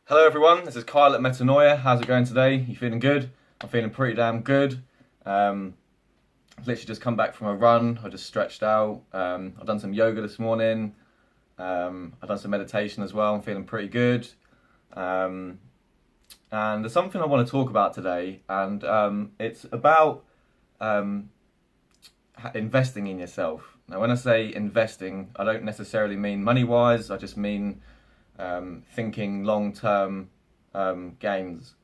Hello everyone, this is Kyle at Metanoia. How's it going today? You feeling good? I'm feeling pretty damn good. I've literally just come back from a run. I just stretched out. I've done some yoga this morning. I've done some meditation as well. I'm feeling pretty good. And there's something I want to talk about today, and it's about investing in yourself. Now, when I say investing, I don't necessarily mean money-wise. I just mean thinking long-term gains.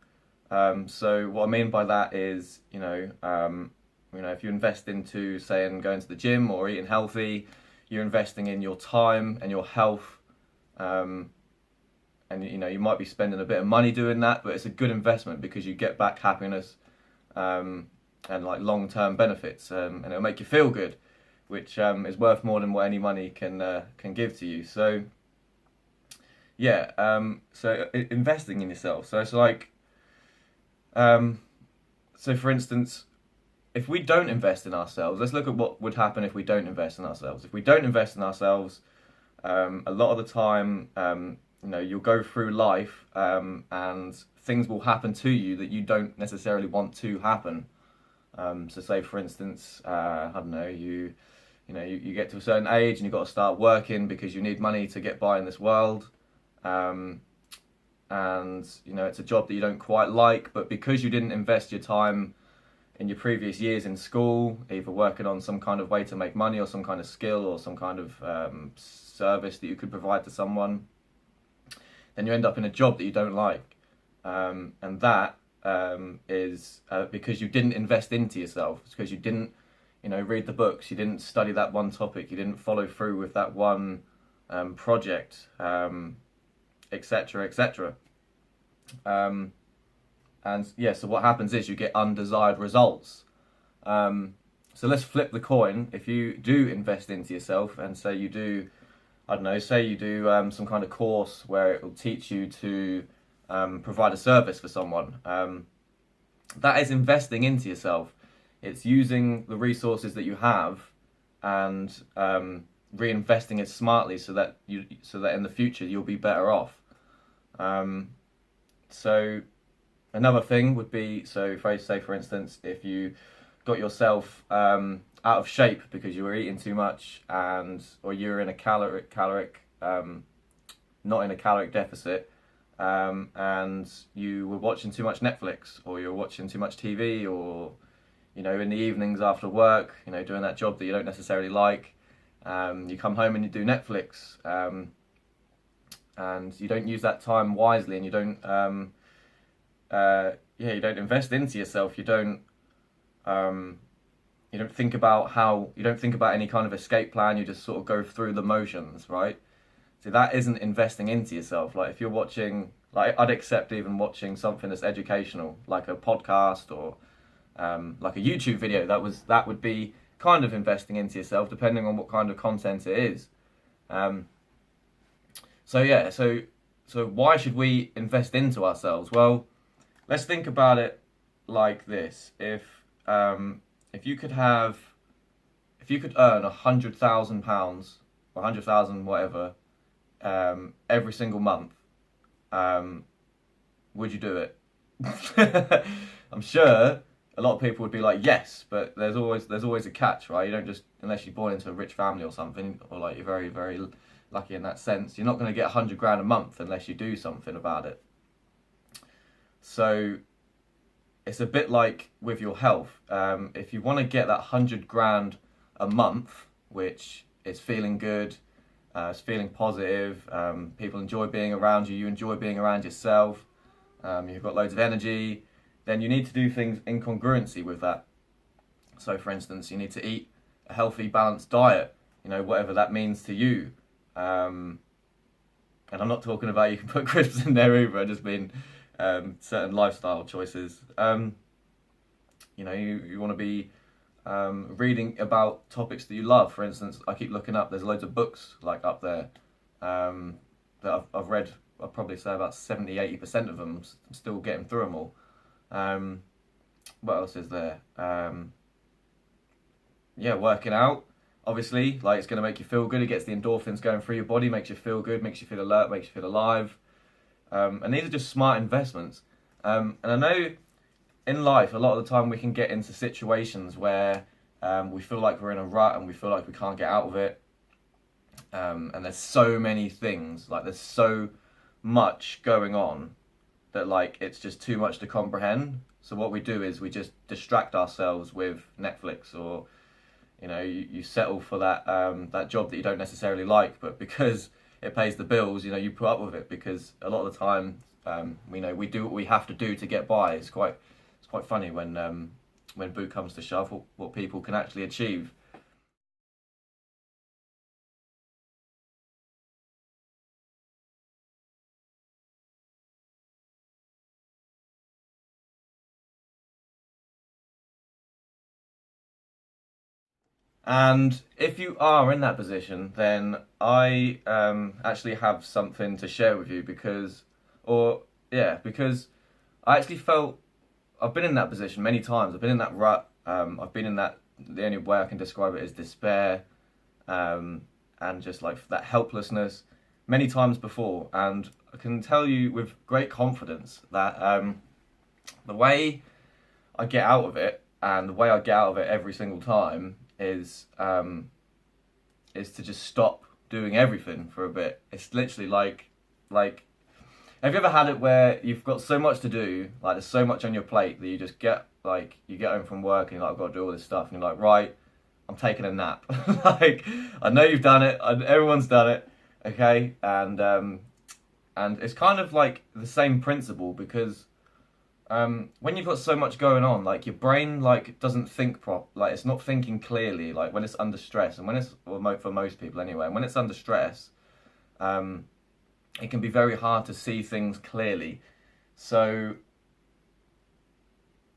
So what I mean by that is, if you invest into, saying, going to the gym or eating healthy, you're investing in your time and your health. And you might be spending a bit of money doing that, but it's a good investment because you get back happiness and like long-term benefits, and it'll make you feel good, which is worth more than what any money can give to you. So yeah, investing in yourself. So it's like, so for instance, if we don't invest in ourselves, let's look at what would happen if we don't invest in ourselves. If we don't invest in ourselves, a lot of the time, you'll go through life, and things will happen to you that you don't necessarily want to happen. So say for instance, I don't know, you get to a certain age and you've got to start working because you need money to get by in this world. And it's a job that you don't quite like, but because you didn't invest your time in your previous years in school, either working on some kind of way to make money or some kind of skill or some kind of service that you could provide to someone, then you end up in a job that you don't like. And that is because you didn't invest into yourself. It's because you didn't read the books, you didn't study that one topic, you didn't follow through with that one project, etc., etc. And yeah, so what happens is you get undesired results. So let's flip the coin. If you do invest into yourself and say you do, I don't know, say you do some kind of course where it will teach you to provide a service for someone, that is investing into yourself. It's using the resources that you have and reinvesting it smartly so that in the future you'll be better off. So another thing would be, so if I say for instance, if you got yourself out of shape because you were eating too much, or you're in a not in a caloric deficit, and you were watching too much Netflix, or you were watching too much TV, or in the evenings after work, doing that job that you don't necessarily like, you come home and you do Netflix, and you don't use that time wisely, and you don't you don't invest into yourself. You don't think about any kind of escape plan. You just sort of go through the motions, right? So that isn't investing into yourself. Like if you're watching, like I'd accept even watching something that's educational, like a podcast or like a YouTube video. That would be kind of investing into yourself, depending on what kind of content it is. So why should we invest into ourselves? Well, let's think about it like this: if you could earn £100,000 or 100,000 whatever every single month, would you do it? I'm sure a lot of people would be like yes, but there's always a catch, right? You don't just, unless you're born into a rich family or something, or like you're very, very lucky in that sense, you're not going to get 100 grand a month unless you do something about it. So it's a bit like with your health. If you want to get that 100 grand a month, which is feeling good, it's feeling positive, people enjoy being around you, you enjoy being around yourself, you've got loads of energy, then you need to do things in congruency with that. So for instance, you need to eat a healthy, balanced diet, whatever that means to you. And I'm not talking about you can put crisps in there either, I just mean certain lifestyle choices. You want to be reading about topics that you love. For instance, I keep looking up, there's loads of books like up there that I've read. I'd probably say about 70-80% of them. I'm still getting through them all. What else is there? Working out. Obviously, like it's going to make you feel good. It gets the endorphins going through your body, makes you feel good, makes you feel alert, makes you feel alive. And these are just smart investments. And I know in life, a lot of the time we can get into situations where we feel like we're in a rut and we feel like we can't get out of it. And there's so many things, like there's so much going on that like it's just too much to comprehend. So what we do is we just distract ourselves with Netflix, or you settle for that job that you don't necessarily like, but because it pays the bills, you put up with it, because a lot of the time we do what we have to do to get by. It's quite funny when boot comes to shove, what people can actually achieve. And if you are in that position, then I actually have something to share with you, or yeah, because I actually felt I've been in that position many times. I've been in that rut. I've been in that. The only way I can describe it is despair, and just like that helplessness many times before. And I can tell you with great confidence that the way I get out of it, and the way I get out of it every single time is to just stop doing everything for a bit. It's literally like have you ever had it where you've got so much to do, like there's so much on your plate that you just you get home from work and you're like, I've got to do all this stuff, and you're like, right, I'm taking a nap. Like, I know you've done it, everyone's done it, okay, and it's kind of like the same principle, because when you've got so much going on, like your brain like doesn't think like it's not thinking clearly, like when it's under stress, and when it's for most people anyway, and when it's under stress, um, it can be very hard to see things clearly. So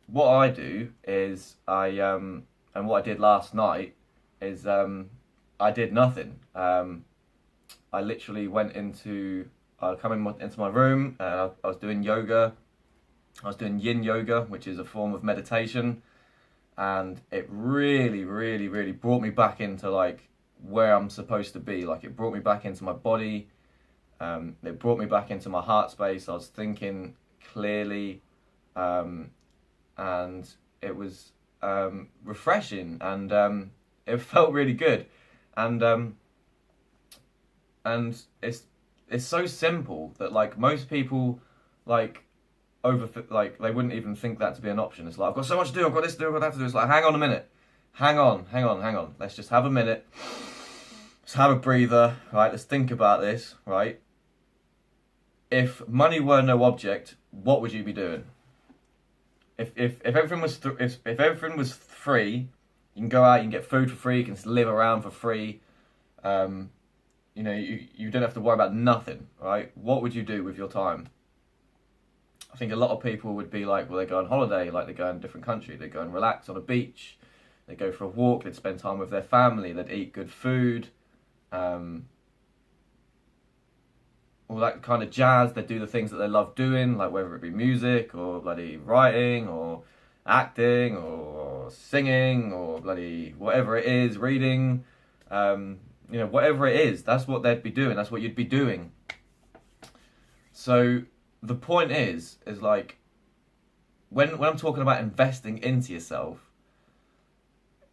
what I do is and what I did last night is I did nothing. I literally went I come into my room, and I was doing yoga. I was doing yin yoga, which is a form of meditation, and it really, really, really brought me back into like where I'm supposed to be. Like, it brought me back into my body. It brought me back into my heart space. I was thinking clearly, and it was refreshing, and it felt really good, and and it's so simple that like most people like like they wouldn't even think that to be an option. It's like, I've got so much to do, I've got this to do, I've got that to do. It's like, hang on a minute, hang on. Let's just have a minute. Let's have a breather, right? Let's think about this, right? If money were no object, what would you be doing? If everything was if everything was free, you can go out, you can get food for free, you can live around for free. Um, you don't have to worry about nothing, right? What would you do with your time? I think a lot of people would be like, well, they go on holiday, like they go in a different country, they go and relax on a beach, they go for a walk, they'd spend time with their family, they'd eat good food, um, all that kind of jazz. They'd do the things that they love doing, like whether it be music or bloody writing or acting or singing or bloody whatever it is, reading, whatever it is, that's what they'd be doing, that's what you'd be doing. So the point is like when I'm talking about investing into yourself,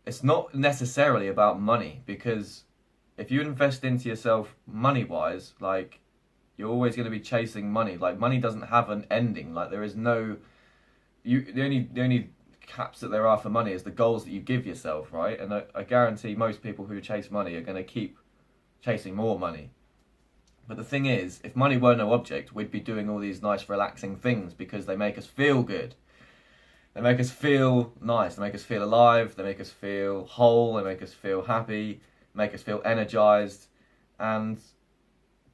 it's not necessarily about money, because if you invest into yourself money wise, like you're always going to be chasing money. Like, money doesn't have an ending. Like, there is no the only caps that there are for money is the goals that you give yourself, right? And I guarantee most people who chase money are going to keep chasing more money. But the thing is, if money were no object, we'd be doing all these nice, relaxing things because they make us feel good. They make us feel nice. They make us feel alive. They make us feel whole. They make us feel happy. Make us feel energized. And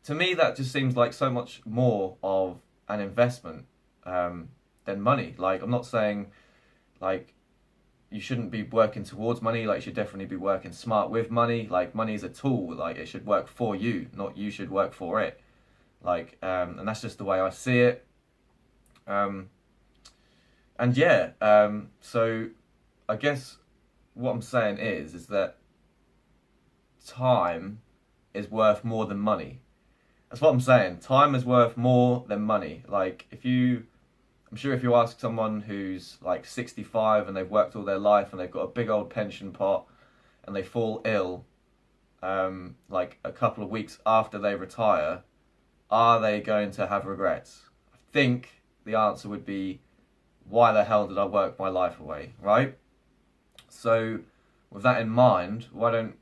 to me, that just seems like so much more of an investment than money. Like, I'm not saying like you shouldn't be working towards money. Like, you should definitely be working smart with money. Like, money is a tool. Like, it should work for you, not you should work for it. Like, and that's just the way I see it. And yeah, so I guess what I'm saying is that time is worth more than money. That's what I'm saying. Time is worth more than money. Like I'm sure if you ask someone who's like 65 and they've worked all their life and they've got a big old pension pot and they fall ill, like a couple of weeks after they retire, are they going to have regrets? I think the answer would be, why the hell did I work my life away, right? So with that in mind, why don't,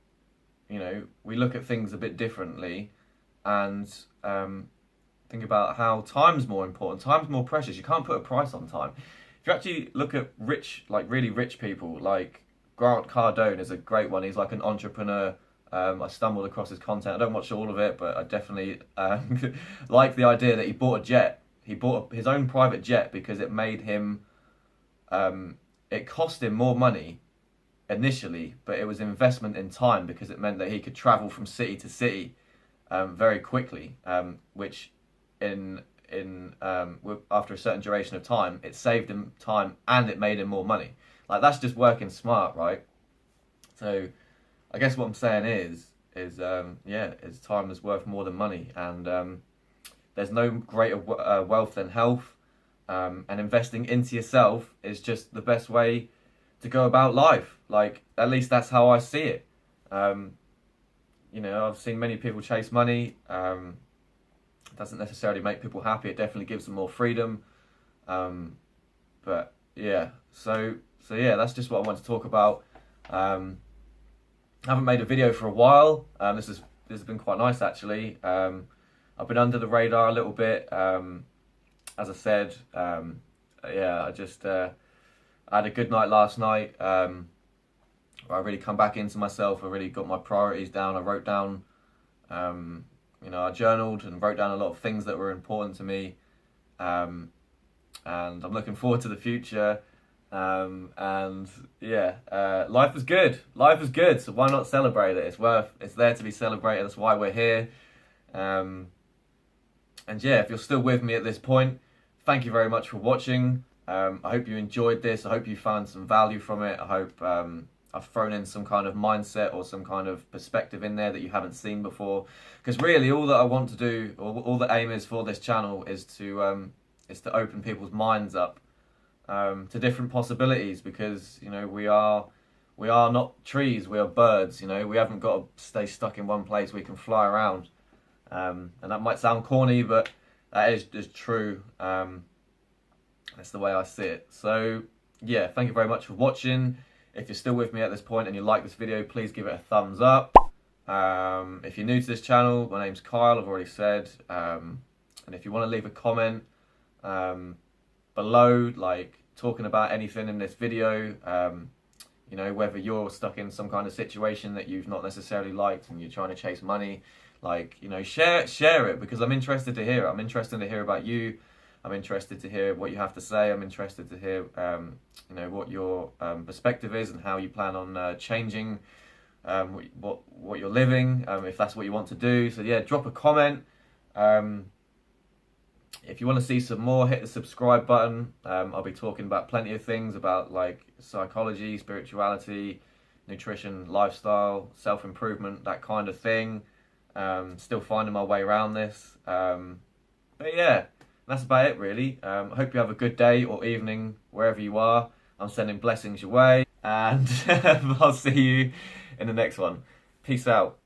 we look at things a bit differently and think about how time's more important. Time's more precious. You can't put a price on time. If you actually look at rich, like really rich people, like Grant Cardone is a great one. He's like an entrepreneur. I stumbled across his content. I don't watch all of it, but I definitely like the idea that he bought a jet. He bought his own private jet because it made him, it cost him more money initially, but it was investment in time because it meant that he could travel from city to city very quickly, which after a certain duration of time, it saved him time and it made him more money. Like, that's just working smart, right? So I guess what I'm saying is time is worth more than money, and there's no greater wealth than health, and investing into yourself is just the best way to go about life. Like, at least that's how I see it. I've seen many people chase money. It doesn't necessarily make people happy. It definitely gives them more freedom. But yeah, so yeah, that's just what I want to talk about. I haven't made a video for a while. This has been quite nice, actually. I've been under the radar a little bit. As I said, I just I had a good night last night. I really come back into myself. I really got my priorities down. I wrote down, I journaled and wrote down a lot of things that were important to me. And I'm looking forward to the future. Life is good. Life is good. So why not celebrate it? It's there to be celebrated. That's why we're here. If you're still with me at this point, thank you very much for watching. I hope you enjoyed this. I hope you found some value from it. I hope I've thrown in some kind of mindset or some kind of perspective in there that you haven't seen before. Because really, all that I want to do, or all the aim is for this channel, is to open people's minds up to different possibilities. Because we are not trees, we are birds. We haven't got to stay stuck in one place. We can fly around, and that might sound corny, but that is true. That's the way I see it. So yeah, thank you very much for watching. If you're still with me at this point and you like this video, please give it a thumbs up. If you're new to this channel, my name's Kyle, I've already said. And if you want to leave a comment below, like talking about anything in this video, whether you're stuck in some kind of situation that you've not necessarily liked and you're trying to chase money, share it, because I'm interested to hear it. I'm interested to hear about you. I'm interested to hear what you have to say. I'm interested to hear, what your perspective is and how you plan on changing what you're living, if that's what you want to do. So yeah, drop a comment. If you want to see some more, hit the subscribe button. I'll be talking about plenty of things about like psychology, spirituality, nutrition, lifestyle, self-improvement, that kind of thing. Still finding my way around this. But yeah. That's about it, really. I hope you have a good day or evening wherever you are. I'm sending blessings your way, and I'll see you in the next one. Peace out.